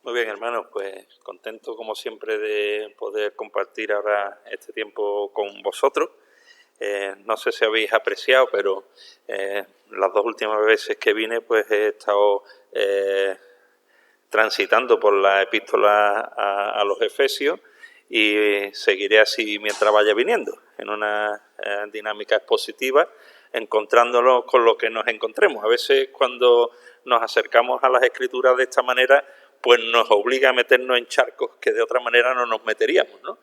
Muy bien, hermanos, pues contento como siempre de poder compartir ahora este tiempo con vosotros. No sé si habéis apreciado, pero las dos últimas veces que vine pues he estado transitando por la epístola a los Efesios y seguiré así mientras vaya viniendo, en una dinámica expositiva, encontrándonos con lo que nos encontremos. A veces cuando nos acercamos a las Escrituras de esta manera, pues nos obliga a meternos en charcos que de otra manera no nos meteríamos, ¿no?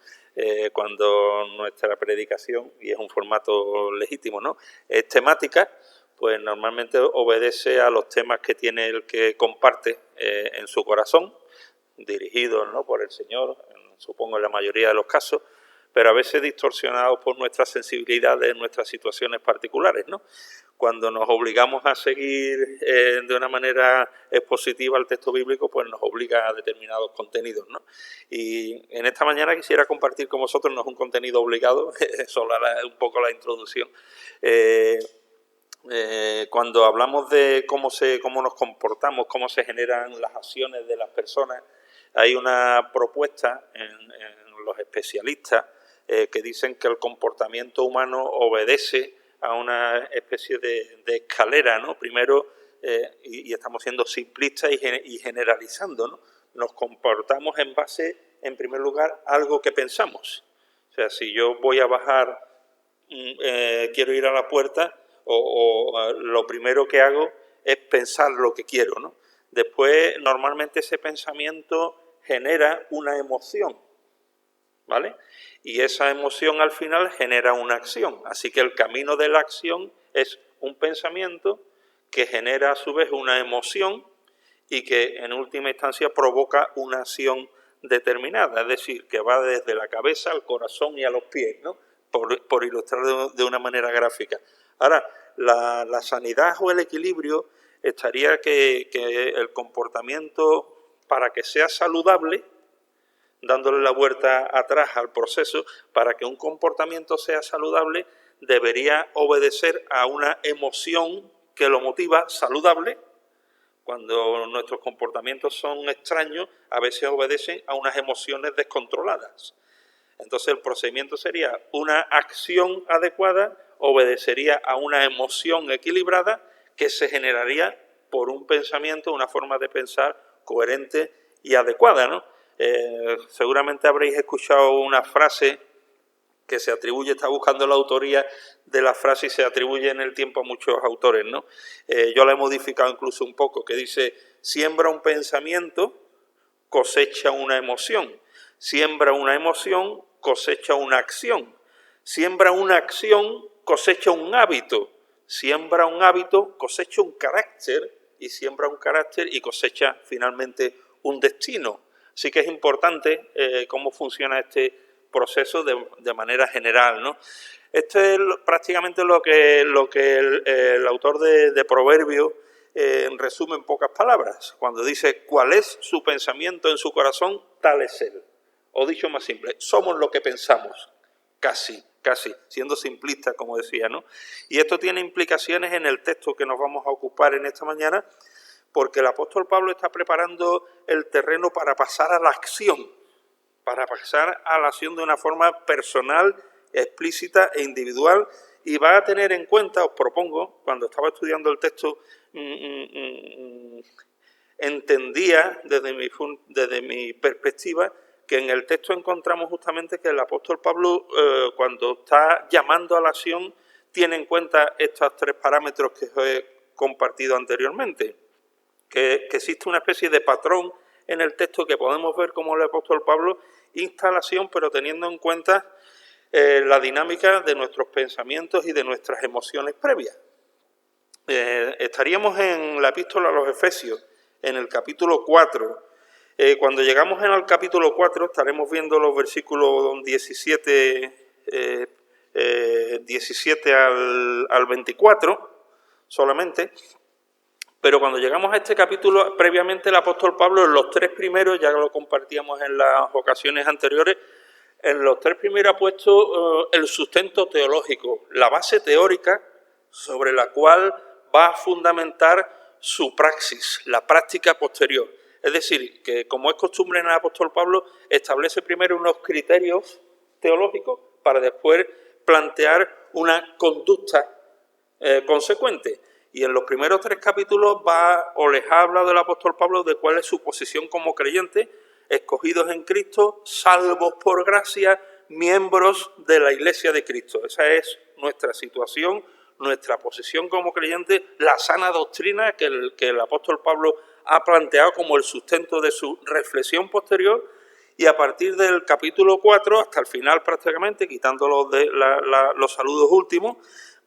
Cuando nuestra predicación, y es un formato legítimo, ¿no?, es temática, pues normalmente obedece a los temas que tiene el que comparte en su corazón, dirigidos, ¿no?, por el Señor, supongo en la mayoría de los casos, pero a veces distorsionados por nuestras sensibilidades en nuestras situaciones particulares, ¿no? Cuando nos obligamos a seguir de una manera expositiva al texto bíblico, pues nos obliga a determinados contenidos, ¿no? Y en esta mañana quisiera compartir con vosotros, no es un contenido obligado, solo un poco la introducción. Cuando hablamos de cómo nos comportamos, cómo se generan las acciones de las personas, hay una propuesta en los especialistas que dicen que el comportamiento humano obedece a una especie de escalera, ¿no? Primero, y estamos siendo simplistas y generalizando, ¿no? Nos comportamos en base, en primer lugar, a algo que pensamos. O sea, si yo voy a bajar, quiero ir a la puerta, lo primero que hago es pensar lo que quiero, ¿no? Después, normalmente ese pensamiento genera una emoción, ¿vale? Y esa emoción al final genera una acción. Así que el camino de la acción es un pensamiento que genera a su vez una emoción y que en última instancia provoca una acción determinada, es decir, que va desde la cabeza al corazón y a los pies, ¿no? Por ilustrar de una manera gráfica. Ahora, la sanidad o el equilibrio estaría que el comportamiento, para que sea saludable, dándole la vuelta atrás al proceso, para que un comportamiento sea saludable, debería obedecer a una emoción que lo motiva saludable. Cuando nuestros comportamientos son extraños, a veces obedecen a unas emociones descontroladas. Entonces el procedimiento sería una acción adecuada, obedecería a una emoción equilibrada que se generaría por un pensamiento, una forma de pensar coherente y adecuada, ¿no? Seguramente habréis escuchado una frase que se atribuye, está buscando la autoría de la frase y se atribuye en el tiempo a muchos autores, ¿no? Yo la he modificado incluso un poco, que dice: siembra un pensamiento, cosecha una emoción. Siembra una emoción, cosecha una acción. Siembra una acción, cosecha un hábito. Siembra un hábito, cosecha un carácter. Y siembra un carácter y cosecha finalmente un destino. Así que es importante cómo funciona este proceso de manera general, ¿no? Esto es prácticamente lo que el autor de Proverbios resume en pocas palabras, cuando dice: cuál es su pensamiento en su corazón, tal es él. O dicho más simple, somos lo que pensamos, casi, siendo simplista, como decía, ¿no? Y esto tiene implicaciones en el texto que nos vamos a ocupar en esta mañana, porque el apóstol Pablo está preparando el terreno para pasar a la acción, de una forma personal, explícita e individual, y va a tener en cuenta, os propongo, cuando estaba estudiando el texto, entendía desde mi perspectiva que en el texto encontramos justamente que el apóstol Pablo, cuando está llamando a la acción, tiene en cuenta estos tres parámetros que os he compartido anteriormente, que existe una especie de patrón en el texto que podemos ver como el apóstol Pablo insta a la acción, pero teniendo en cuenta la dinámica de nuestros pensamientos y de nuestras emociones previas. Estaríamos en la epístola a los Efesios, en el capítulo 4. Cuando llegamos en el capítulo 4 estaremos viendo los versículos 17 al 24 solamente. Pero cuando llegamos a este capítulo, previamente el apóstol Pablo, en los tres primeros, ya lo compartíamos en las ocasiones anteriores, en los tres primeros ha puesto el sustento teológico, la base teórica sobre la cual va a fundamentar su praxis, la práctica posterior. Es decir, que como es costumbre en el apóstol Pablo, establece primero unos criterios teológicos para después plantear una conducta consecuente. Y en los primeros 3 capítulos les ha hablado el apóstol Pablo de cuál es su posición como creyente, escogidos en Cristo, salvos por gracia, miembros de la Iglesia de Cristo. Esa es nuestra situación, nuestra posición como creyente, la sana doctrina que el apóstol Pablo ha planteado como el sustento de su reflexión posterior, y a partir del capítulo 4 hasta el final prácticamente, quitando los saludos últimos,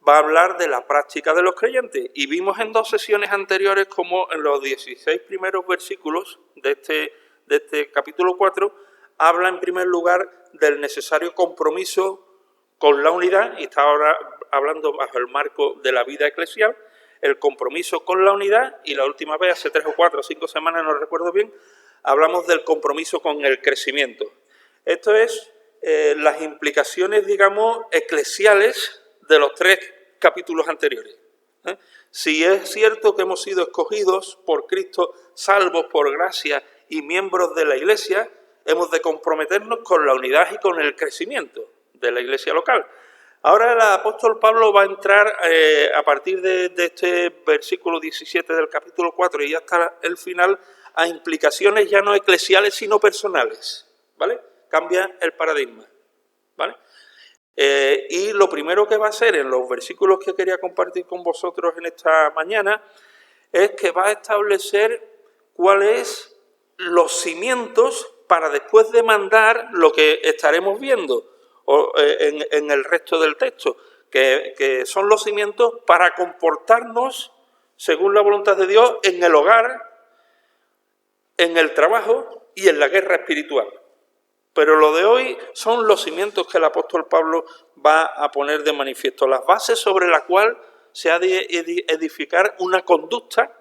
va a hablar de la práctica de los creyentes. Y vimos en 2 sesiones anteriores como en los 16 primeros versículos de este capítulo 4 habla en primer lugar del necesario compromiso con la unidad, y está ahora hablando bajo el marco de la vida eclesial, el compromiso con la unidad, y la última vez, hace 3 o 4 o 5 semanas, no recuerdo bien, hablamos del compromiso con el crecimiento. Esto es las implicaciones, digamos, eclesiales de los 3 capítulos anteriores. Si es cierto que hemos sido escogidos por Cristo, salvos por gracia y miembros de la Iglesia, hemos de comprometernos con la unidad y con el crecimiento de la Iglesia local. Ahora el apóstol Pablo va a entrar a partir de este versículo 17 del capítulo 4 y hasta el final a implicaciones ya no eclesiales sino personales, ¿vale? Cambia el paradigma, ¿vale? Y lo primero que va a hacer en los versículos que quería compartir con vosotros en esta mañana es que va a establecer cuáles los cimientos para después demandar lo que estaremos viendo en el resto del texto, que son los cimientos para comportarnos según la voluntad de Dios en el hogar, en el trabajo y en la guerra espiritual. Pero lo de hoy son los cimientos que el apóstol Pablo va a poner de manifiesto, las bases sobre las cuales se ha de edificar una conducta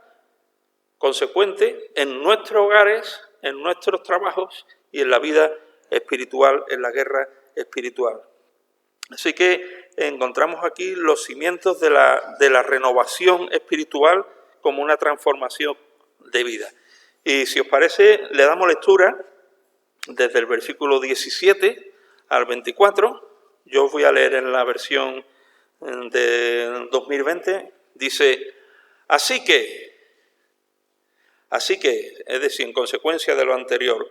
consecuente en nuestros hogares, en nuestros trabajos y en la vida espiritual, en la guerra espiritual. Así que encontramos aquí los cimientos de la renovación espiritual como una transformación de vida. Y si os parece, le damos lectura desde el versículo 17 al 24. Yo os voy a leer en la versión de 2020. Dice, así que, es decir, en consecuencia de lo anterior,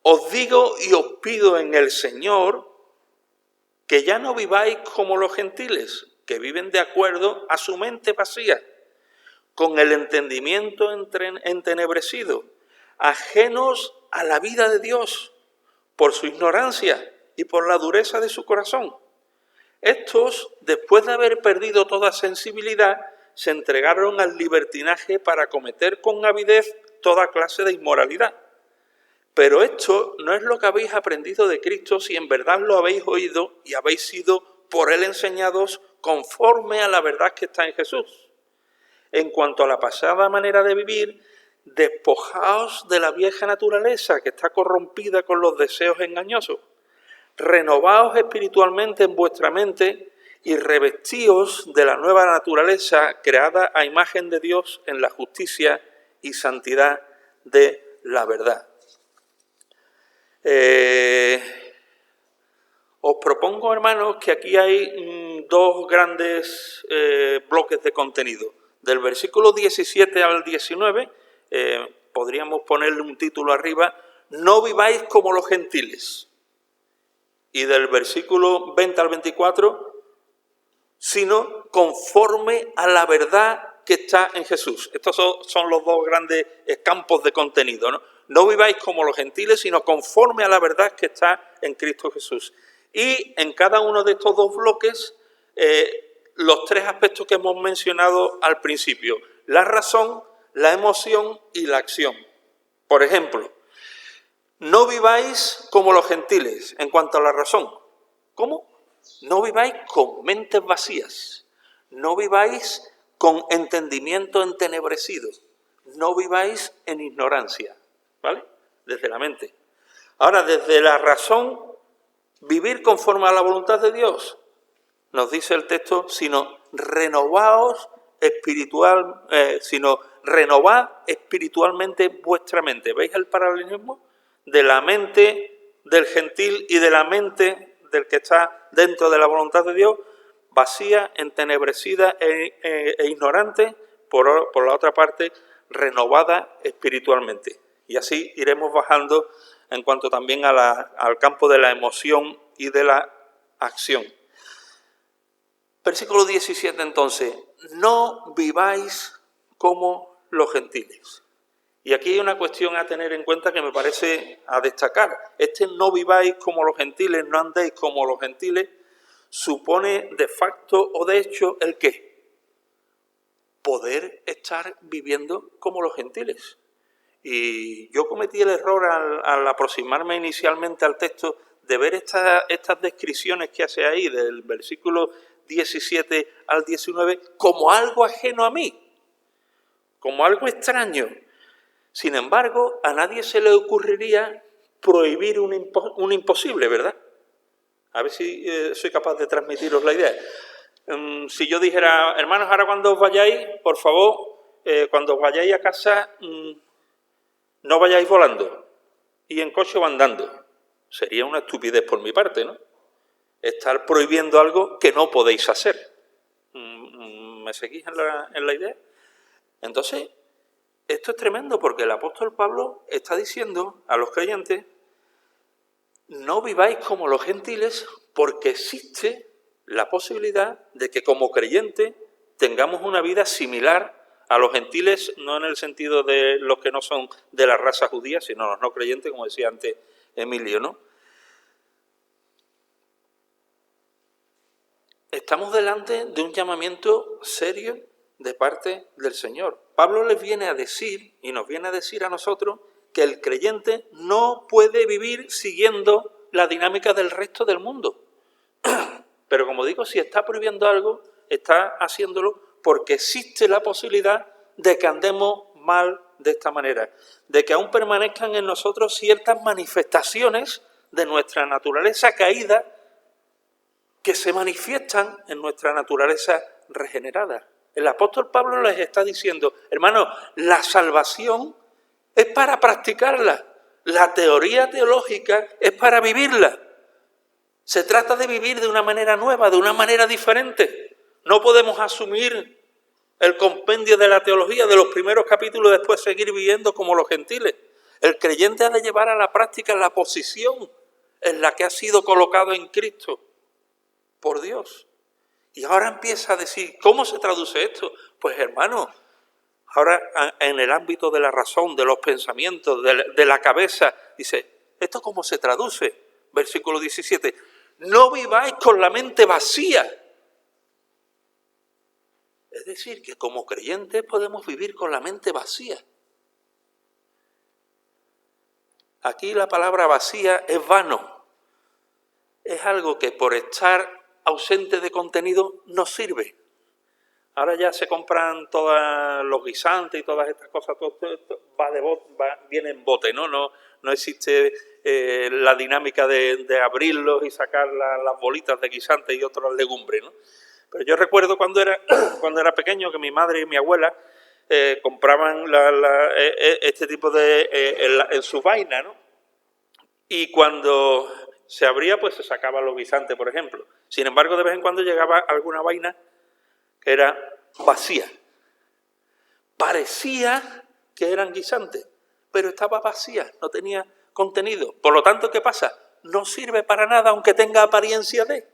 os digo y os pido en el Señor que ya no viváis como los gentiles, que viven de acuerdo a su mente vacía, con el entendimiento entenebrecido, ajenos a la vida de Dios, por su ignorancia y por la dureza de su corazón. Estos, después de haber perdido toda sensibilidad, se entregaron al libertinaje para cometer con avidez toda clase de inmoralidad. Pero esto no es lo que habéis aprendido de Cristo si en verdad lo habéis oído y habéis sido por Él enseñados conforme a la verdad que está en Jesús. En cuanto a la pasada manera de vivir, despojaos de la vieja naturaleza que está corrompida con los deseos engañosos. Renovaos espiritualmente en vuestra mente y revestíos de la nueva naturaleza creada a imagen de Dios en la justicia y santidad de la verdad. Os propongo, hermanos, que aquí hay 2 grandes bloques de contenido. Del versículo 17 al 19, podríamos ponerle un título arriba, no viváis como los gentiles. Y del versículo 20 al 24, sino conforme a la verdad que está en Jesús. Estos son los 2 grandes campos de contenido, ¿no? No viváis como los gentiles, sino conforme a la verdad que está en Cristo Jesús. Y en cada uno de estos 2 bloques, los 3 aspectos que hemos mencionado al principio: la razón, la emoción y la acción. Por ejemplo, no viváis como los gentiles en cuanto a la razón. ¿Cómo? No viváis con mentes vacías. No viváis con entendimiento entenebrecido. No viváis en ignorancia. ¿Vale? Desde la mente. Ahora, desde la razón, vivir conforme a la voluntad de Dios. Nos dice el texto, sino renovaos renovad espiritualmente vuestra mente. ¿Veis el paralelismo? De la mente del gentil y de la mente del que está dentro de la voluntad de Dios, vacía, entenebrecida e ignorante, por la otra parte, renovada espiritualmente. Y así iremos bajando en cuanto también al campo de la emoción y de la acción. Versículo 17 entonces, no viváis como los gentiles. Y aquí hay una cuestión a tener en cuenta que me parece a destacar. Este no viváis como los gentiles, no andéis como los gentiles, supone de facto o de hecho el ¿qué? Poder estar viviendo como los gentiles. Y yo cometí el error al aproximarme inicialmente al texto de ver estas descripciones que hace ahí del versículo 17 al 19 como algo ajeno a mí, como algo extraño. Sin embargo, a nadie se le ocurriría prohibir un imposible, ¿verdad? A ver si soy capaz de transmitiros la idea. Si yo dijera, hermanos, ahora cuando os vayáis, por favor, cuando os vayáis a casa, no vayáis volando y en coche o andando. Sería una estupidez por mi parte, ¿no? Estar prohibiendo algo que no podéis hacer. ¿Me seguís en la idea? Entonces, esto es tremendo porque el apóstol Pablo está diciendo a los creyentes, no viváis como los gentiles porque existe la posibilidad de que como creyentes tengamos una vida similar a los gentiles, no en el sentido de los que no son de la raza judía, sino los no creyentes, como decía antes Emilio, ¿no? Estamos delante de un llamamiento serio de parte del Señor. Pablo les viene a decir, y nos viene a decir a nosotros, que el creyente no puede vivir siguiendo la dinámica del resto del mundo. Pero como digo, si está prohibiendo algo, está haciéndolo porque existe la posibilidad de que andemos mal de esta manera, de que aún permanezcan en nosotros ciertas manifestaciones de nuestra naturaleza caída que se manifiestan en nuestra naturaleza regenerada. El apóstol Pablo les está diciendo, hermanos, la salvación es para practicarla, la teoría teológica es para vivirla. Se trata de vivir de una manera nueva, de una manera diferente. No podemos asumir el compendio de la teología de los primeros capítulos y después seguir viviendo como los gentiles. El creyente ha de llevar a la práctica la posición en la que ha sido colocado en Cristo por Dios. Y ahora empieza a decir, ¿cómo se traduce esto? Pues hermano, ahora en el ámbito de la razón, de los pensamientos, de la cabeza, dice, ¿esto cómo se traduce? Versículo 17, no viváis con la mente vacía. Es decir, que como creyentes podemos vivir con la mente vacía. Aquí la palabra vacía es vano. Es algo que por estar ausente de contenido no sirve. Ahora ya se compran todos los guisantes y todas estas cosas, todo esto viene en bote, ¿no? No existe la dinámica de abrirlos y sacar las bolitas de guisantes y otras legumbres, ¿no? Pero yo recuerdo cuando era pequeño que mi madre y mi abuela compraban este tipo en su vaina, ¿no? Y cuando se abría, pues se sacaban los guisantes, por ejemplo. Sin embargo, de vez en cuando llegaba alguna vaina que era vacía. Parecía que eran guisantes, pero estaba vacía, no tenía contenido. Por lo tanto, ¿qué pasa? No sirve para nada, aunque tenga apariencia de.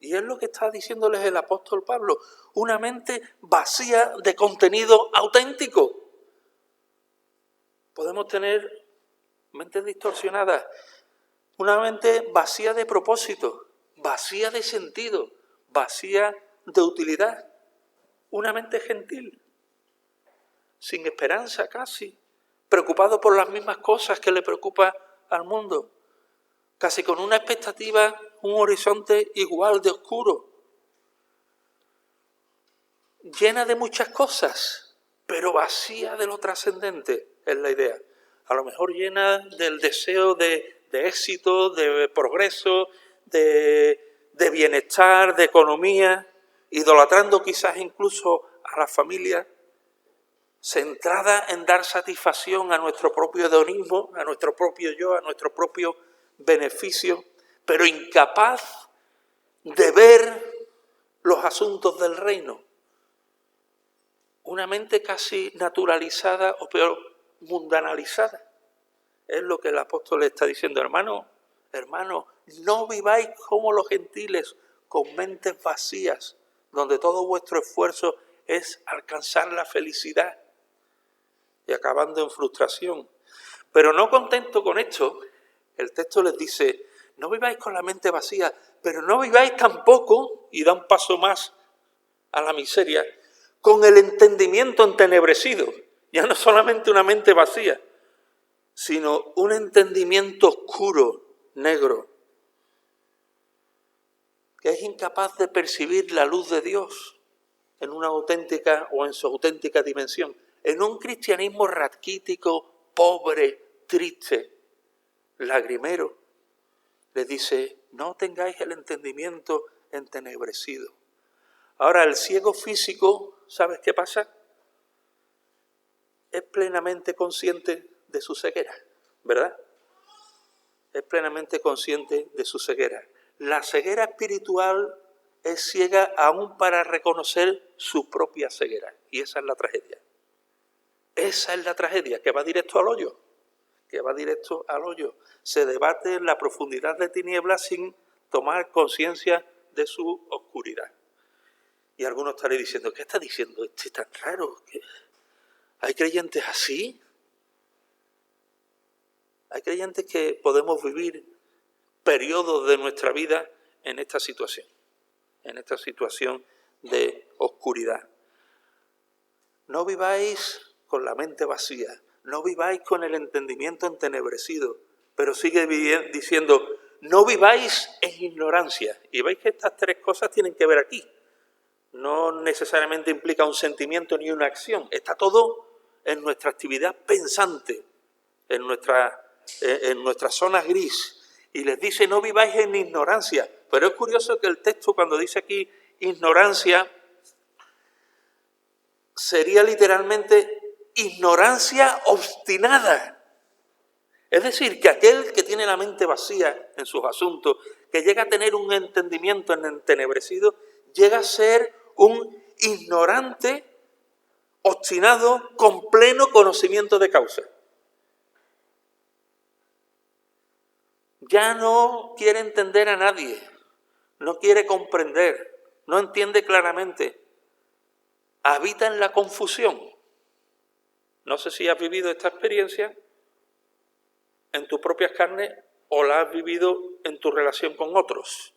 Y es lo que está diciéndoles el apóstol Pablo. Una mente vacía de contenido auténtico. Podemos tener mentes distorsionadas. Una mente vacía de propósito, vacía de sentido, vacía de utilidad. Una mente gentil, sin esperanza casi, preocupado por las mismas cosas que le preocupa al mundo, casi con una expectativa, un horizonte igual de oscuro, llena de muchas cosas, pero vacía de lo trascendente, es la idea. A lo mejor llena del deseo de éxito, de progreso, de bienestar, de economía, idolatrando quizás incluso a la familia, centrada en dar satisfacción a nuestro propio hedonismo, a nuestro propio yo, a nuestro propio beneficio, pero incapaz de ver los asuntos del reino. Una mente casi naturalizada o peor, mundanalizada. Es lo que el apóstol le está diciendo, hermano, no viváis como los gentiles, con mentes vacías, donde todo vuestro esfuerzo es alcanzar la felicidad y acabando en frustración. Pero no contento con esto, el texto les dice, no viváis con la mente vacía, pero no viváis tampoco, y da un paso más a la miseria, con el entendimiento entenebrecido. Ya no solamente una mente vacía, sino un entendimiento oscuro, negro, que es incapaz de percibir la luz de Dios en una auténtica o en su auténtica dimensión. En un cristianismo raquítico, pobre, triste, lagrimero, les dice, no tengáis el entendimiento entenebrecido. Ahora, el ciego físico, ¿sabes qué pasa? Es plenamente consciente de su ceguera, ¿verdad? Es plenamente consciente de su ceguera. La ceguera espiritual es ciega aún para reconocer su propia ceguera. Y esa es la tragedia. Esa es la tragedia, que va directo al hoyo. Se debate en la profundidad de tinieblas sin tomar conciencia de su oscuridad. Y algunos estaréis diciendo, ¿qué está diciendo este tan raro? ¿Hay creyentes así? Hay creyentes que podemos vivir periodos de nuestra vida en esta situación de oscuridad. No viváis con la mente vacía, no viváis con el entendimiento entenebrecido, pero sigue diciendo, no viváis en ignorancia. Y veis que estas tres cosas tienen que ver aquí. No necesariamente implica un sentimiento ni una acción. Está todo en nuestra actividad pensante, en nuestra zona gris. Y les dice, no viváis en ignorancia. Pero es curioso que el texto, cuando dice aquí ignorancia, sería literalmente ignorancia obstinada. Es decir, que aquel que tiene la mente vacía en sus asuntos, que llega a tener un entendimiento entenebrecido, llega a ser un ignorante obstinado con pleno conocimiento de causa. Ya no quiere entender a nadie, no quiere comprender, no entiende claramente. Habita en la confusión. No sé si has vivido esta experiencia en tus propias carnes o la has vivido en tu relación con otros.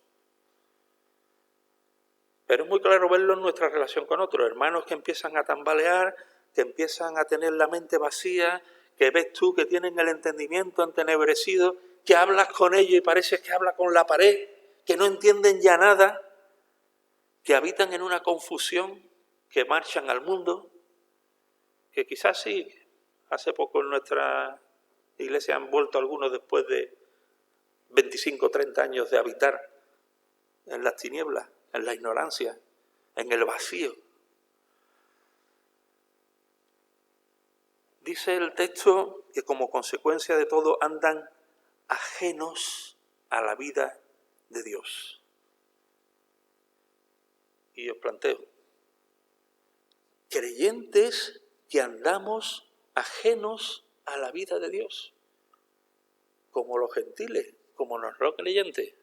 Pero es muy claro verlo en nuestra relación con otros. Hermanos que empiezan a tambalear, que empiezan a tener la mente vacía, que ves tú que tienen el entendimiento entenebrecido, que hablas con ellos y parece que hablas con la pared, que no entienden ya nada, que habitan en una confusión, que marchan al mundo, que quizás sí, hace poco en nuestra iglesia han vuelto algunos después de 25 o 30 años de habitar en las tinieblas, en la ignorancia, en el vacío. Dice el texto que como consecuencia de todo andan ajenos a la vida de Dios. Y os planteo, creyentes que andamos ajenos a la vida de Dios, como los gentiles, como los no creyentes.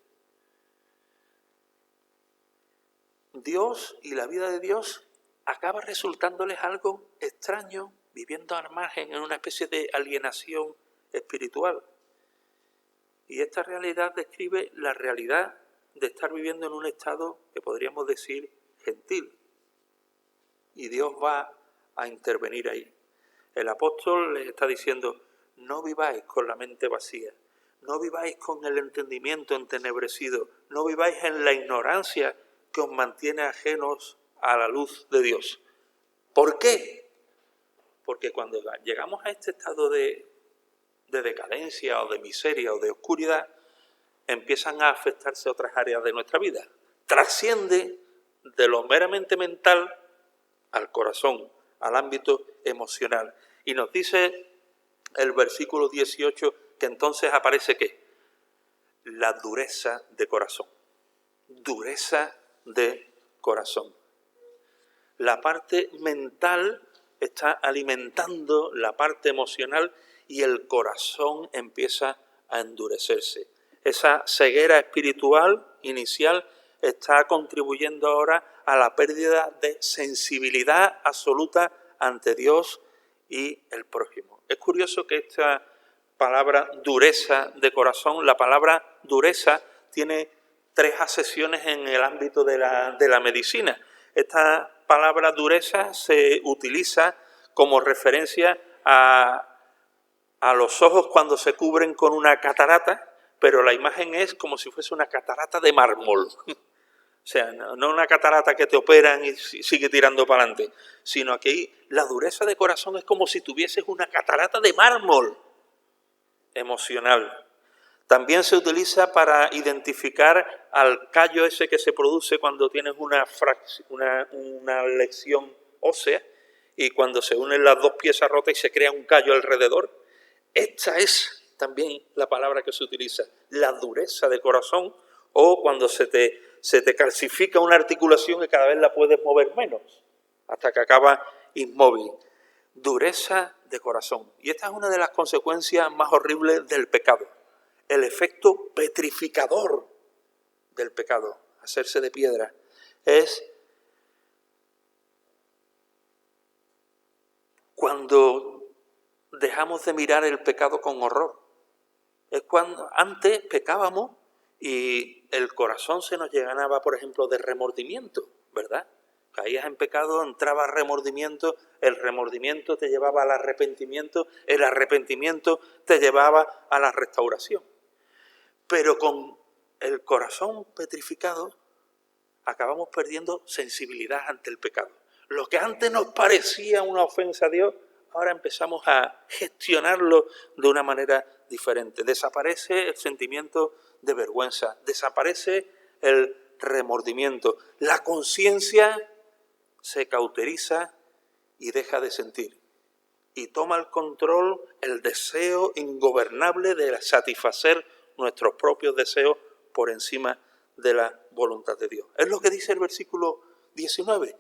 Dios y la vida de Dios acaba resultándoles algo extraño, viviendo al margen en una especie de alienación espiritual. Y esta realidad describe la realidad de estar viviendo en un estado que podríamos decir gentil. Y Dios va a intervenir ahí. El apóstol les está diciendo, no viváis con la mente vacía, no viváis con el entendimiento entenebrecido, no viváis en la ignorancia que os mantiene ajenos a la luz de Dios. ¿Por qué? Porque cuando llegamos a este estado de decadencia o de miseria o de oscuridad, empiezan a afectarse otras áreas de nuestra vida. Trasciende de lo meramente mental al corazón, al ámbito emocional. Y nos dice el versículo 18 que entonces aparece ¿qué? La dureza de corazón. Dureza de corazón. La parte mental está alimentando la parte emocional y el corazón empieza a endurecerse. Esa ceguera espiritual inicial está contribuyendo ahora a la pérdida de sensibilidad absoluta ante Dios y el prójimo. Es curioso que esta palabra dureza de corazón, la palabra dureza tiene 3 acepciones en el ámbito de la medicina. Esta palabra dureza se utiliza como referencia a los ojos cuando se cubren con una catarata, pero la imagen es como si fuese una catarata de mármol. O sea, no una catarata que te operan y sigue tirando para adelante, sino que ahí la dureza de corazón es como si tuvieses una catarata de mármol emocional. También se utiliza para identificar al callo ese que se produce cuando tienes una lesión ósea y cuando se unen las 2 piezas rotas y se crea un callo alrededor. Esta es también la palabra que se utiliza, la dureza de corazón, o cuando se te calcifica una articulación y cada vez la puedes mover menos, hasta que acaba inmóvil. Dureza de corazón. Y esta es una de las consecuencias más horribles del pecado. El efecto petrificador del pecado, hacerse de piedra, es cuando dejamos de mirar el pecado con horror. Es cuando antes pecábamos y el corazón se nos llenaba, por ejemplo, de remordimiento, ¿verdad? Caías en pecado, entraba remordimiento, el remordimiento te llevaba al arrepentimiento, el arrepentimiento te llevaba a la restauración. Pero con el corazón petrificado acabamos perdiendo sensibilidad ante el pecado. Lo que antes nos parecía una ofensa a Dios, ahora empezamos a gestionarlo de una manera diferente. Desaparece el sentimiento de vergüenza, desaparece el remordimiento. La conciencia se cauteriza y deja de sentir. Y toma el control el deseo ingobernable de satisfacer nuestros propios deseos por encima de la voluntad de Dios. Es lo que dice el versículo 19.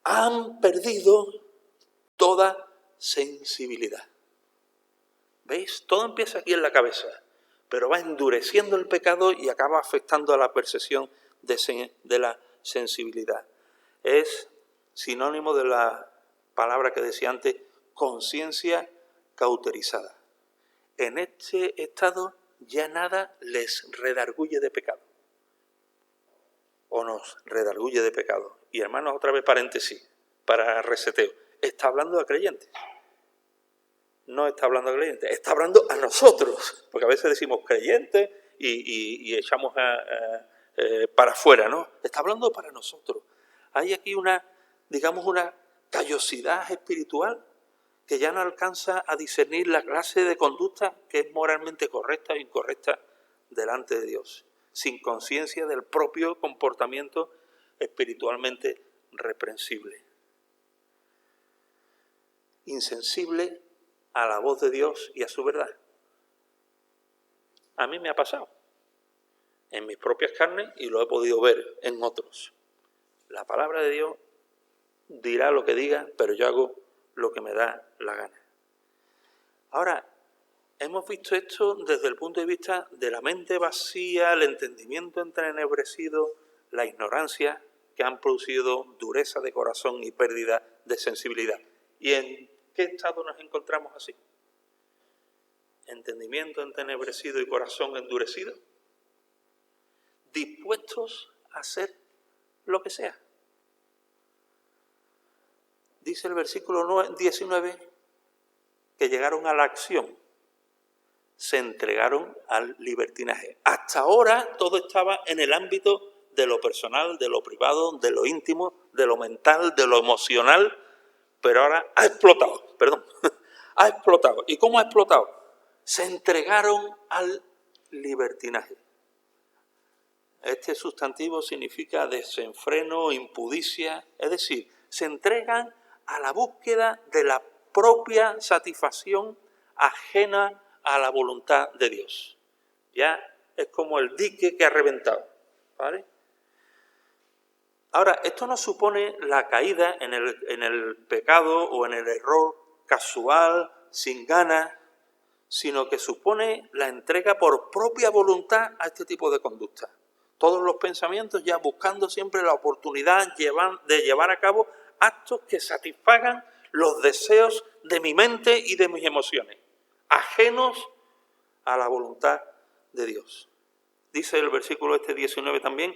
Han perdido toda sensibilidad. ¿Veis? Todo empieza aquí en la cabeza, pero va endureciendo el pecado y acaba afectando a la percepción de la sensibilidad. Es sinónimo de la palabra que decía antes, conciencia cauterizada. En este estado ya nada les redarguye de pecado. O nos redarguye de pecado. Y hermanos, otra vez paréntesis, para reseteo. Está hablando a creyentes. No está hablando a creyentes, está hablando a nosotros. Porque a veces decimos creyentes y echamos para afuera, ¿no? Está hablando para nosotros. Hay aquí una callosidad espiritual que ya no alcanza a discernir la clase de conducta que es moralmente correcta e incorrecta delante de Dios, sin conciencia del propio comportamiento espiritualmente reprensible. Insensible a la voz de Dios y a su verdad. A mí me ha pasado en mis propias carnes y lo he podido ver en otros. La palabra de Dios dirá lo que diga, pero yo hago lo que me da la gana. Ahora, hemos visto esto desde el punto de vista de la mente vacía, el entendimiento entenebrecido, la ignorancia que han producido dureza de corazón y pérdida de sensibilidad. ¿Y en qué estado nos encontramos así? Entendimiento entenebrecido y corazón endurecido. Dispuestos a hacer lo que sea. Dice el versículo 19 que llegaron a la acción, se entregaron al libertinaje. Hasta ahora todo estaba en el ámbito de lo personal, de lo privado, de lo íntimo, de lo mental, de lo emocional, pero ahora ha explotado, ha explotado. ¿Y cómo ha explotado? Se entregaron al libertinaje. Este sustantivo significa desenfreno, impudicia, es decir, se entregan a la búsqueda de la propia satisfacción ajena a la voluntad de Dios. Ya es como el dique que ha reventado, ¿vale? Ahora, esto no supone la caída en el pecado o en el error casual, sin ganas, sino que supone la entrega por propia voluntad a este tipo de conducta. Todos los pensamientos ya buscando siempre la oportunidad de llevar a cabo actos que satisfagan los deseos de mi mente y de mis emociones, ajenos a la voluntad de Dios. Dice el versículo 19 también,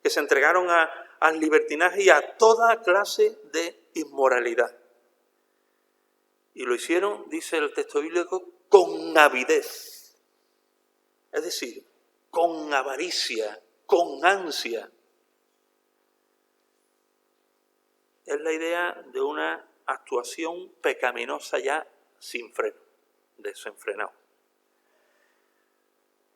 que se entregaron al libertinaje y a toda clase de inmoralidad. Y lo hicieron, dice el texto bíblico, con avidez. Es decir, con avaricia, con ansia. Es la idea de una actuación pecaminosa ya sin freno, desenfrenado.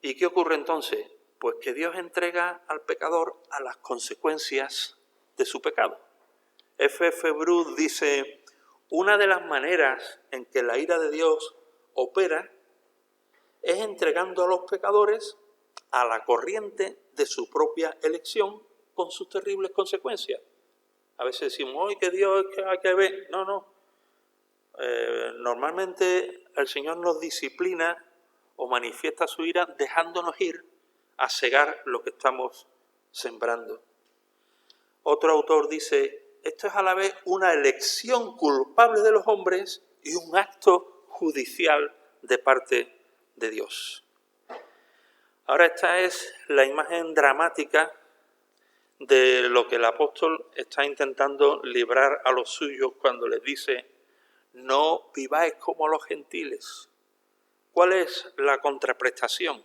¿Y qué ocurre entonces? Pues que Dios entrega al pecador a las consecuencias de su pecado. F.F. Bruce dice, una de las maneras en que la ira de Dios opera es entregando a los pecadores a la corriente de su propia elección con sus terribles consecuencias. A veces decimos, ¡ay, que Dios es que hay que ver! No. Normalmente el Señor nos disciplina o manifiesta su ira dejándonos ir a cegar lo que estamos sembrando. Otro autor dice, esto es a la vez una elección culpable de los hombres y un acto judicial de parte de Dios. Ahora esta es la imagen dramática de lo que el apóstol está intentando librar a los suyos cuando les dice, no viváis como los gentiles. ¿Cuál es la contraprestación?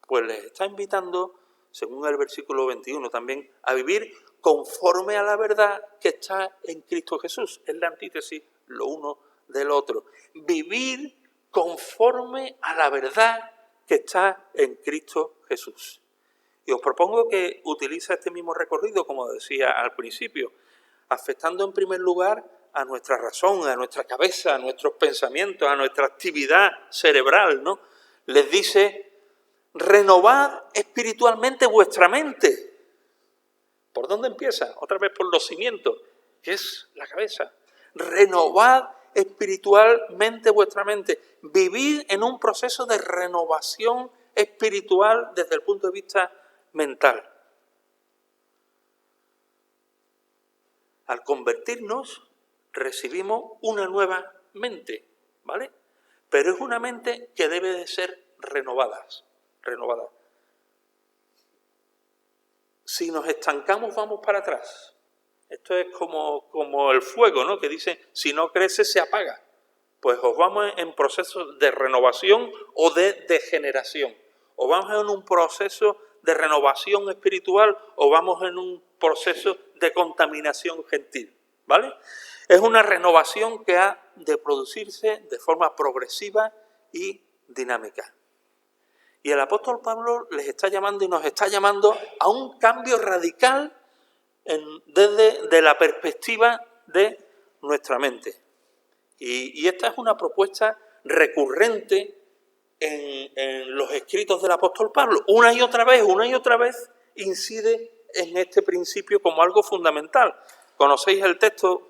Pues les está invitando, según el versículo 21 también, a vivir conforme a la verdad que está en Cristo Jesús. Es la antítesis lo uno del otro. Vivir conforme a la verdad que está en Cristo Jesús. Y os propongo que utilice este mismo recorrido, como decía al principio, afectando en primer lugar a nuestra razón, a nuestra cabeza, a nuestros pensamientos, a nuestra actividad cerebral, ¿no? Les dice, renovad espiritualmente vuestra mente. ¿Por dónde empieza? Otra vez por los cimientos, que es la cabeza. Renovad espiritualmente vuestra mente. Vivid en un proceso de renovación espiritual desde el punto de vista mental. Al convertirnos, recibimos una nueva mente, ¿vale? Pero es una mente que debe de ser renovada. Si nos estancamos, vamos para atrás. Esto es como el fuego, ¿no? Que dice, si no crece, se apaga. Pues os vamos en proceso de renovación o de degeneración. O vamos en un proceso de renovación espiritual o vamos en un proceso de contaminación gentil, ¿vale? Es una renovación que ha de producirse de forma progresiva y dinámica. Y el apóstol Pablo les está llamando y nos está llamando a un cambio radical desde la perspectiva de nuestra mente. Y esta es una propuesta recurrente en los escritos del apóstol Pablo. Una y otra vez incide en este principio como algo fundamental. Conocéis el texto,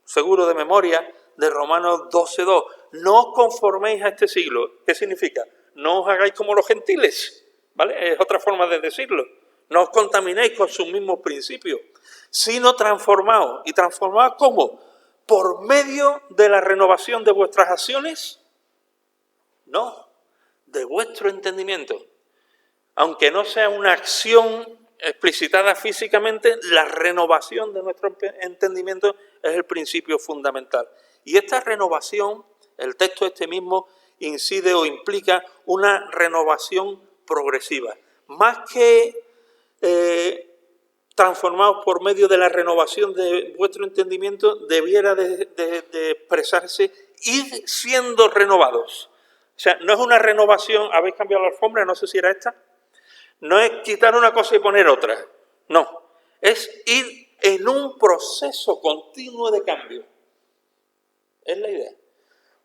seguro de memoria, de Romanos 12:2. No os conforméis a este siglo. ¿Qué significa? No os hagáis como los gentiles, ¿vale? Es otra forma de decirlo. No os contaminéis con sus mismos principios, sino transformaos. ¿Y transformaos cómo? ¿Por medio de la renovación de vuestras acciones? No, de vuestro entendimiento. Aunque no sea una acción explicitada físicamente, la renovación de nuestro entendimiento es el principio fundamental. Y esta renovación, el texto este mismo, incide o implica una renovación progresiva. Más que transformados por medio de la renovación de vuestro entendimiento, debiera de expresarse ir siendo renovados. O sea, no es una renovación, habéis cambiado la alfombra, no sé si era esta, no es quitar una cosa y poner otra, no, es ir en un proceso continuo de cambio. Es la idea.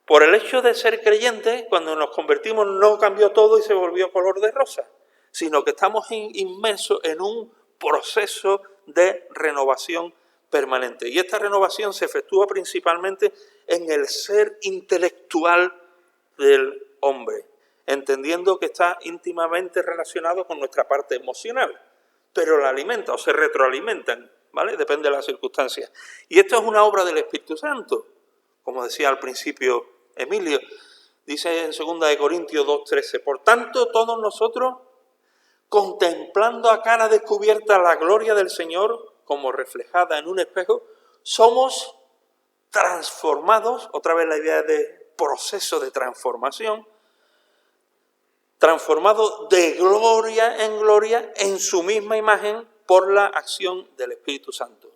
Por el hecho de ser creyentes, cuando nos convertimos no cambió todo y se volvió color de rosa, sino que estamos inmersos en un proceso de renovación permanente. Y esta renovación se efectúa principalmente en el ser intelectual del hombre, entendiendo que está íntimamente relacionado con nuestra parte emocional, pero la alimenta o se retroalimentan, ¿vale? Depende de las circunstancias. Y esto es una obra del Espíritu Santo, como decía al principio Emilio, dice en 2 Corintios 2:13, por tanto todos nosotros, contemplando a cara descubierta la gloria del Señor, como reflejada en un espejo, somos transformados, otra vez la idea de proceso de transformación, transformados de gloria en su misma imagen por la acción del Espíritu Santo.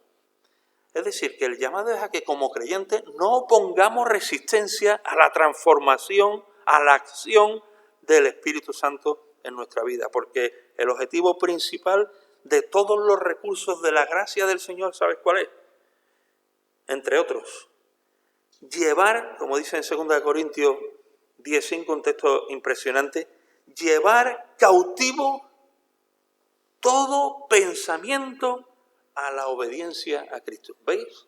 Es decir, que el llamado es a que como creyentes no opongamos resistencia a la transformación, a la acción del Espíritu Santo en nuestra vida, porque el objetivo principal de todos los recursos de la gracia del Señor, ¿sabes cuál es? Entre otros, llevar, como dice en 2 Corintios 10:5, un texto impresionante, llevar cautivo todo pensamiento a la obediencia a Cristo. ¿Veis?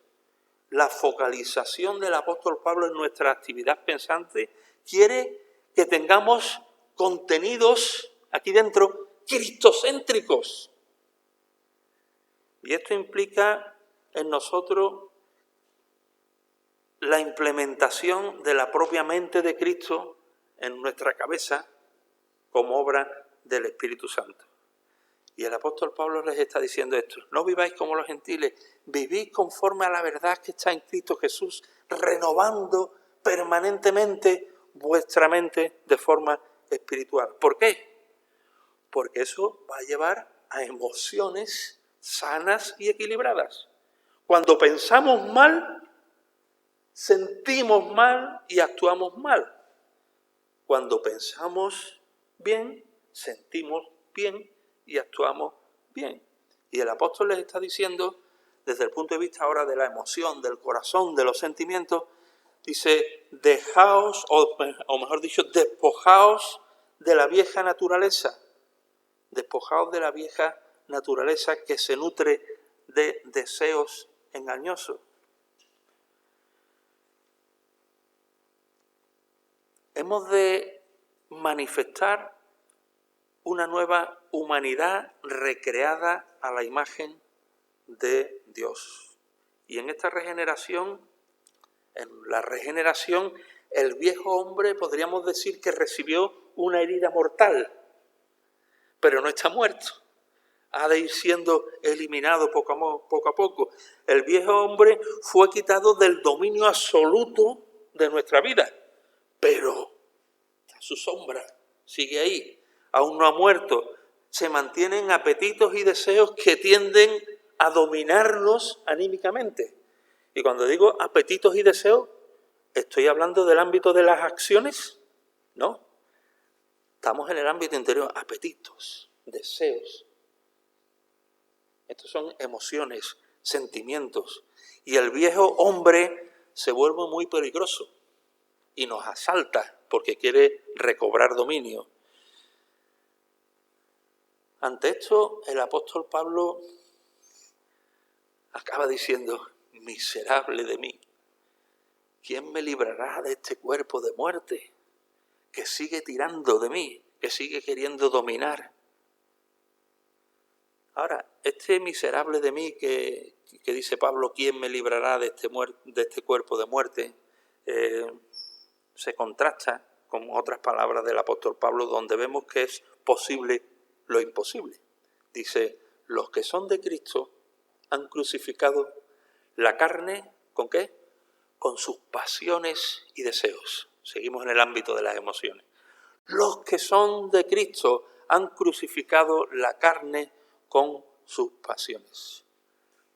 La focalización del apóstol Pablo en nuestra actividad pensante quiere que tengamos contenidos aquí dentro cristocéntricos. Y esto implica en nosotros la implementación de la propia mente de Cristo en nuestra cabeza como obra del Espíritu Santo. Y el apóstol Pablo les está diciendo esto, no viváis como los gentiles, vivid conforme a la verdad que está en Cristo Jesús, renovando permanentemente vuestra mente de forma espiritual. ¿Por qué? Porque eso va a llevar a emociones sanas y equilibradas. Cuando pensamos mal, sentimos mal y actuamos mal. Cuando pensamos bien, sentimos bien y actuamos bien. Y el apóstol les está diciendo, desde el punto de vista ahora de la emoción, del corazón, de los sentimientos, dice, dejaos, o mejor dicho, despojaos de la vieja naturaleza. Despojaos de la vieja naturaleza que se nutre de deseos engañosos. Hemos de manifestar una nueva humanidad recreada a la imagen de Dios. Y en esta regeneración, el viejo hombre podríamos decir que recibió una herida mortal, pero no está muerto. Ha de ir siendo eliminado poco a poco. El viejo hombre fue quitado del dominio absoluto de nuestra vida, pero su sombra sigue ahí. Aún no ha muerto, se mantienen apetitos y deseos que tienden a dominarnos anímicamente. Y cuando digo apetitos y deseos, ¿estoy hablando del ámbito de las acciones? No. Estamos en el ámbito interior, apetitos, deseos. Estos son emociones, sentimientos. Y el viejo hombre se vuelve muy peligroso y nos asalta porque quiere recobrar dominio. Ante esto, el apóstol Pablo acaba diciendo, miserable de mí, ¿quién me librará de este cuerpo de muerte que sigue tirando de mí, que sigue queriendo dominar? Ahora, este miserable de mí que dice Pablo, ¿quién me librará de este cuerpo de muerte? Se contrasta con otras palabras del apóstol Pablo, donde vemos que es posible lo imposible. Dice, los que son de Cristo han crucificado la carne, ¿con qué? Con sus pasiones y deseos. Seguimos en el ámbito de las emociones. Los que son de Cristo han crucificado la carne con sus pasiones,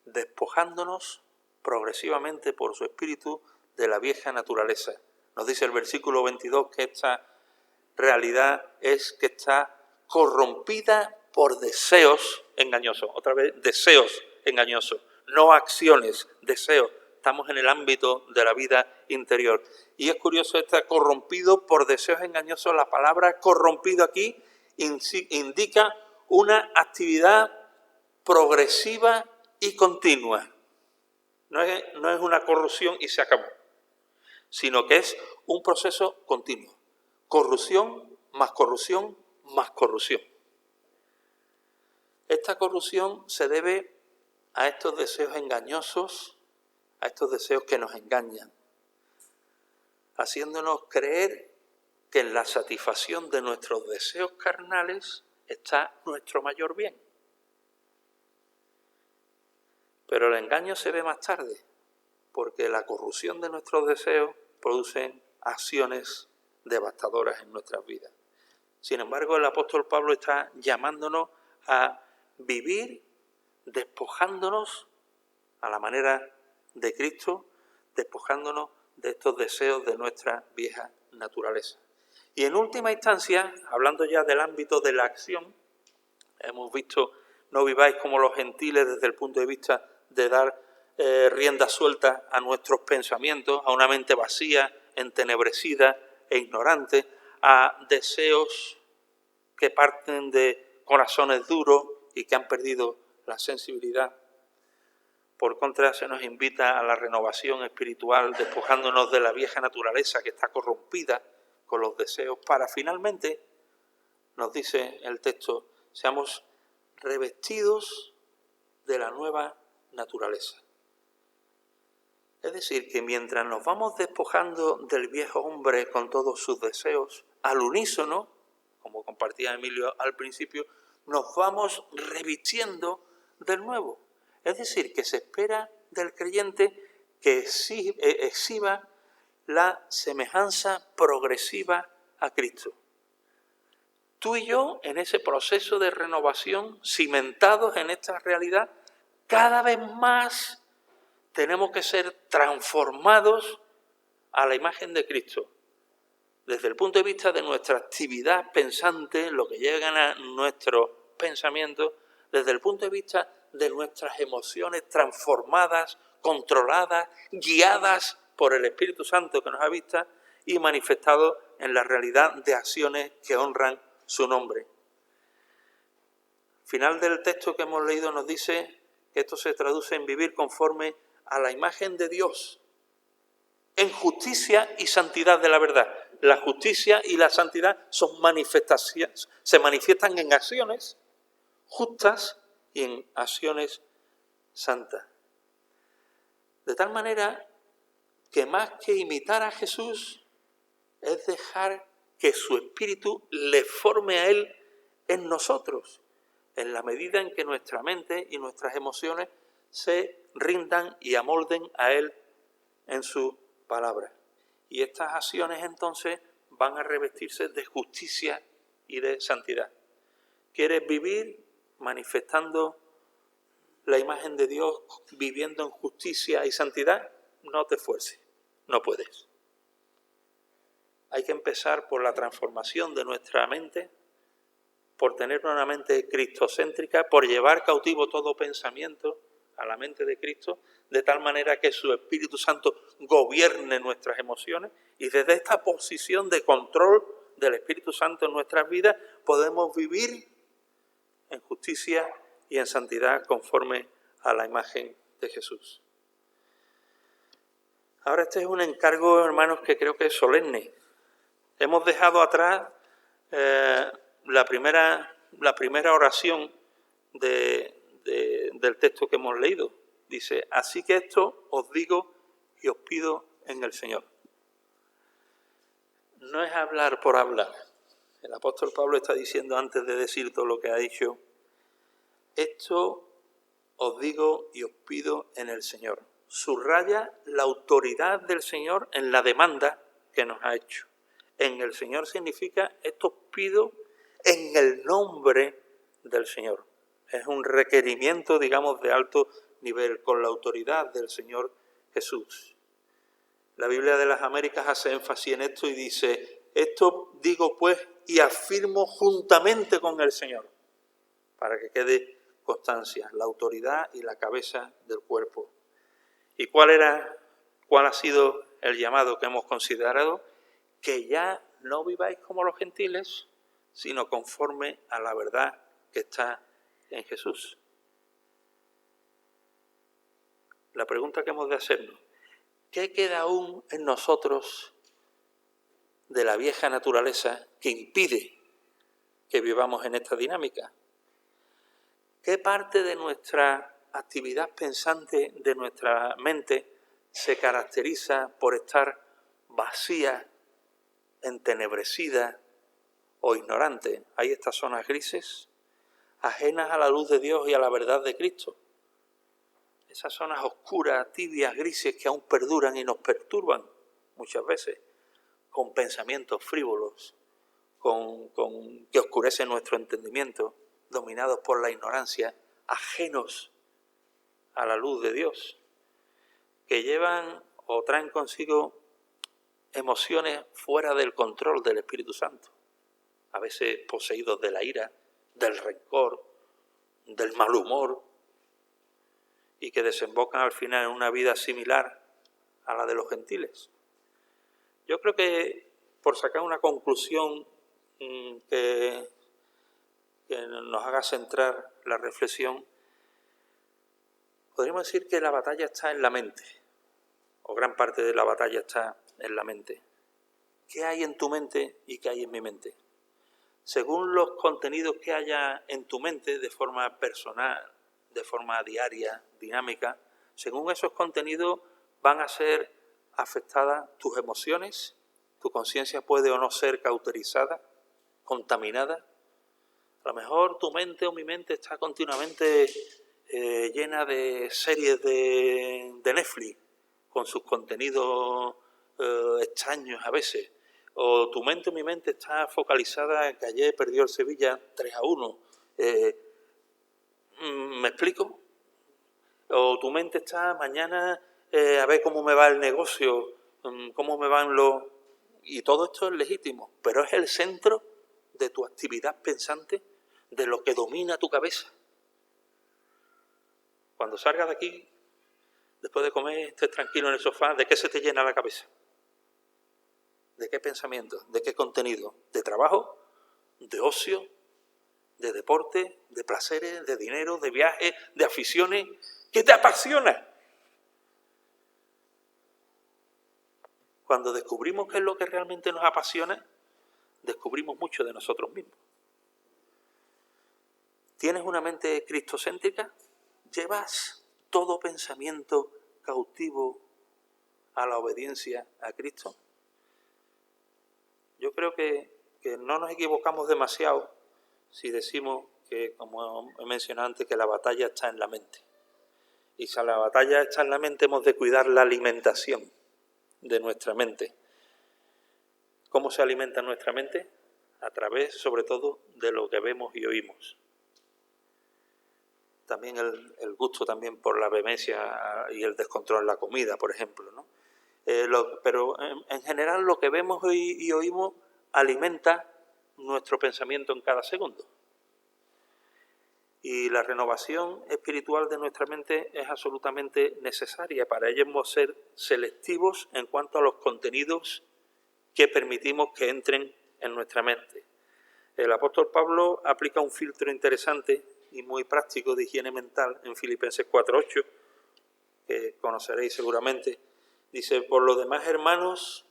despojándonos progresivamente por su espíritu de la vieja naturaleza. Nos dice el versículo 22 que esta realidad es que está corrompida por deseos engañosos. Otra vez, deseos engañosos, no acciones, deseos. estamos en el ámbito de la vida interior. Y es curioso, está corrompido por deseos engañosos. La palabra corrompido aquí indica una actividad progresiva y continua. No es una corrupción y se acabó, sino que es un proceso continuo. Corrupción más corrupción más corrupción. Esta corrupción se debe a estos deseos engañosos, a estos deseos que nos engañan, haciéndonos creer que en la satisfacción de nuestros deseos carnales está nuestro mayor bien. Pero el engaño se ve más tarde, porque la corrupción de nuestros deseos produce acciones devastadoras en nuestras vidas. Sin embargo, el apóstol Pablo está llamándonos a vivir despojándonos a la manera de Cristo, despojándonos de estos deseos de nuestra vieja naturaleza. Y en última instancia, hablando ya del ámbito de la acción, hemos visto, no viváis como los gentiles desde el punto de vista de dar rienda suelta a nuestros pensamientos, a una mente vacía, entenebrecida e ignorante, a deseos que parten de corazones duros y que han perdido la sensibilidad. Por contra, se nos invita a la renovación espiritual, despojándonos de la vieja naturaleza que está corrompida con los deseos, para finalmente, nos dice el texto, seamos revestidos de la nueva naturaleza. Es decir, que mientras nos vamos despojando del viejo hombre con todos sus deseos, al unísono, como compartía Emilio al principio, nos vamos revistiendo del nuevo. Es decir, que se espera del creyente que exhiba la semejanza progresiva a Cristo. Tú y yo, en ese proceso de renovación, cimentados en esta realidad, cada vez más tenemos que ser transformados a la imagen de Cristo. Desde el punto de vista de nuestra actividad pensante, lo que llegan a nuestros pensamientos, desde el punto de vista de nuestras emociones transformadas, controladas, guiadas por el Espíritu Santo que nos habita y manifestado en la realidad de acciones que honran su nombre. Final del texto que hemos leído nos dice que esto se traduce en vivir conforme a la imagen de Dios, en justicia y santidad de la verdad. La justicia y la santidad son manifestaciones, se manifiestan en acciones justas y en acciones santas. De tal manera que más que imitar a Jesús, es dejar que su Espíritu le forme a Él en nosotros, en la medida en que nuestra mente y nuestras emociones se rindan y amolden a Él en su palabra. Y estas acciones entonces van a revestirse de justicia y de santidad. ¿Quieres vivir manifestando la imagen de Dios, viviendo en justicia y santidad? No te esfuerces, no puedes. Hay que empezar por la transformación de nuestra mente, por tener una mente cristocéntrica, por llevar cautivo todo pensamiento a la mente de Cristo, de tal manera que su Espíritu Santo gobierne nuestras emociones, y desde esta posición de control del Espíritu Santo en nuestras vidas podemos vivir en justicia y en santidad conforme a la imagen de Jesús. Ahora este es un encargo, hermanos, que creo que es solemne. Hemos dejado atrás la primera oración del texto que hemos leído. Dice, así que esto os digo y os pido en el Señor. No es hablar por hablar. El apóstol Pablo está diciendo, antes de decir todo lo que ha dicho, esto os digo y os pido en el Señor. Subraya la autoridad del Señor en la demanda que nos ha hecho. En el Señor significa, esto os pido en el nombre del Señor. Es un requerimiento, digamos, de alto nivel, con la autoridad del Señor Jesús. La Biblia de las Américas hace énfasis en esto y dice, esto digo pues y afirmo juntamente con el Señor, para que quede constancia, la autoridad y la cabeza del cuerpo. ¿Y cuál ha sido el llamado que hemos considerado? Que ya no viváis como los gentiles, sino conforme a la verdad que está en Jesús. La pregunta que hemos de hacernos: ¿qué queda aún en nosotros de la vieja naturaleza que impide que vivamos en esta dinámica? ¿Qué parte de nuestra actividad pensante, de nuestra mente, se caracteriza por estar vacía, entenebrecida o ignorante? Hay estas zonas grises, ajenas a la luz de Dios y a la verdad de Cristo. Esas zonas oscuras, tibias, grises que aún perduran y nos perturban muchas veces, con pensamientos frívolos, que oscurecen nuestro entendimiento, dominados por la ignorancia, ajenos a la luz de Dios, que llevan o traen consigo emociones fuera del control del Espíritu Santo, a veces poseídos de la ira, del rencor, del mal humor, y que desembocan al final en una vida similar a la de los gentiles. Yo creo que, por sacar una conclusión que nos haga centrar la reflexión, podríamos decir que la batalla está en la mente, o gran parte de la batalla está en la mente. ¿Qué hay en tu mente y qué hay en mi mente? Según los contenidos que haya en tu mente, de forma personal, de forma diaria, dinámica, según esos contenidos van a ser afectadas tus emociones, tu conciencia puede o no ser cauterizada, contaminada. A lo mejor tu mente o mi mente está continuamente llena de series de Netflix, con sus contenidos extraños a veces. O tu mente o mi mente está focalizada en que ayer perdió el Sevilla 3-1. ¿Me explico? O tu mente está mañana a ver cómo me va el negocio, cómo me van los... Y todo esto es legítimo, pero es el centro de tu actividad pensante, de lo que domina tu cabeza. Cuando salgas de aquí, después de comer, estés tranquilo en el sofá, ¿de qué se te llena la cabeza? ¿De qué pensamiento? ¿De qué contenido? ¿De trabajo? ¿De ocio? ¿De deporte? ¿De placeres? ¿De dinero? ¿De viajes? ¿De aficiones? ¿Qué te apasiona? Cuando descubrimos qué es lo que realmente nos apasiona, descubrimos mucho de nosotros mismos. ¿Tienes una mente cristocéntrica? ¿Llevas todo pensamiento cautivo a la obediencia a Cristo? Yo creo que no nos equivocamos demasiado si decimos que, como he mencionado antes, que la batalla está en la mente. Y si la batalla está en la mente, hemos de cuidar la alimentación de nuestra mente. ¿Cómo se alimenta nuestra mente? A través, sobre todo, de lo que vemos y oímos. También el gusto también por la vehemencia y el descontrol en la comida, por ejemplo, ¿no? Pero en general lo que vemos y oímos alimenta nuestro pensamiento en cada segundo. Y la renovación espiritual de nuestra mente es absolutamente necesaria. Para ello hemos de ser selectivos en cuanto a los contenidos que permitimos que entren en nuestra mente. El apóstol Pablo aplica un filtro interesante y muy práctico de higiene mental en Filipenses 4:8, que conoceréis seguramente. Dice: por lo demás, hermanos,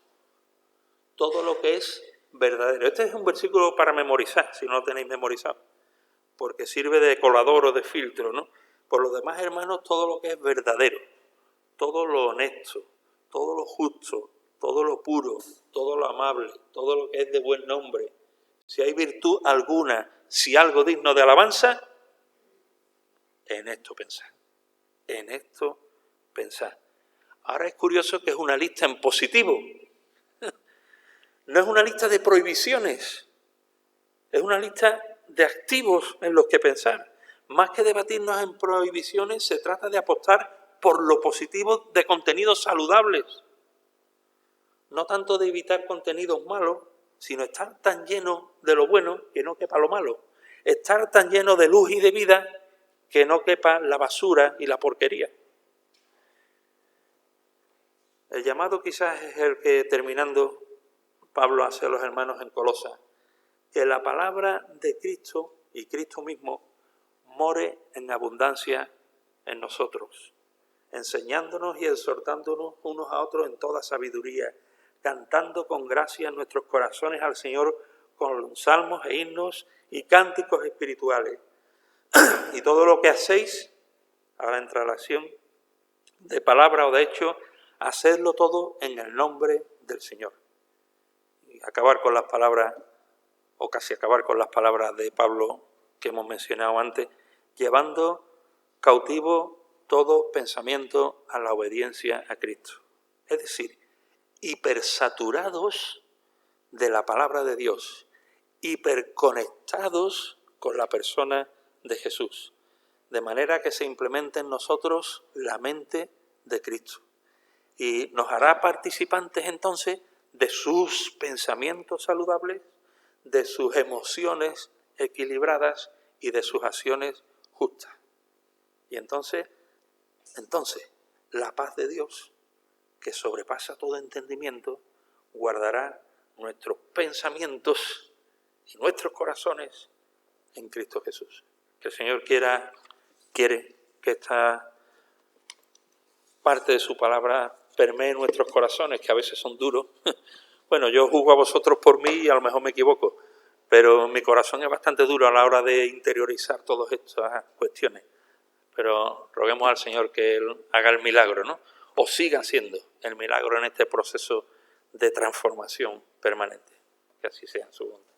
todo lo que es verdadero. Este es un versículo para memorizar, si no lo tenéis memorizado, porque sirve de colador o de filtro, ¿no? Por lo demás, hermanos, todo lo que es verdadero, todo lo honesto, todo lo justo, todo lo puro, todo lo amable, todo lo que es de buen nombre, si hay virtud alguna, si algo digno de alabanza, en esto pensad. En esto pensad. Ahora es curioso que es una lista en positivo. No es una lista de prohibiciones. Es una lista de activos en los que pensar. Más que debatirnos en prohibiciones, se trata de apostar por lo positivo de contenidos saludables. No tanto de evitar contenidos malos, sino estar tan lleno de lo bueno que no quepa lo malo. Estar tan lleno de luz y de vida que no quepa la basura y la porquería. El llamado quizás es el que, terminando, Pablo hace a los hermanos en Colosas, que la palabra de Cristo y Cristo mismo more en abundancia en nosotros, enseñándonos y exhortándonos unos a otros en toda sabiduría, cantando con gracia en nuestros corazones al Señor con salmos e himnos y cánticos espirituales. Y todo lo que hacéis, ahora entra la acción, de palabra o de hecho, hacedlo todo en el nombre del Señor. Y acabar con las palabras, o casi acabar con las palabras de Pablo que hemos mencionado antes, llevando cautivo todo pensamiento a la obediencia a Cristo. Es decir, hipersaturados de la palabra de Dios, hiperconectados con la persona de Jesús, de manera que se implemente en nosotros la mente de Cristo. Y nos hará participantes entonces de sus pensamientos saludables, de sus emociones equilibradas y de sus acciones justas. Y entonces, la paz de Dios, que sobrepasa todo entendimiento, guardará nuestros pensamientos y nuestros corazones en Cristo Jesús. Que el Señor quiere que esta parte de su palabra permee nuestros corazones, que a veces son duros. Bueno, yo juzgo a vosotros por mí y a lo mejor me equivoco, pero mi corazón es bastante duro a la hora de interiorizar todas estas cuestiones. Pero roguemos al Señor que Él haga el milagro, ¿no? O siga haciendo el milagro en este proceso de transformación permanente. Que así sea en su voluntad.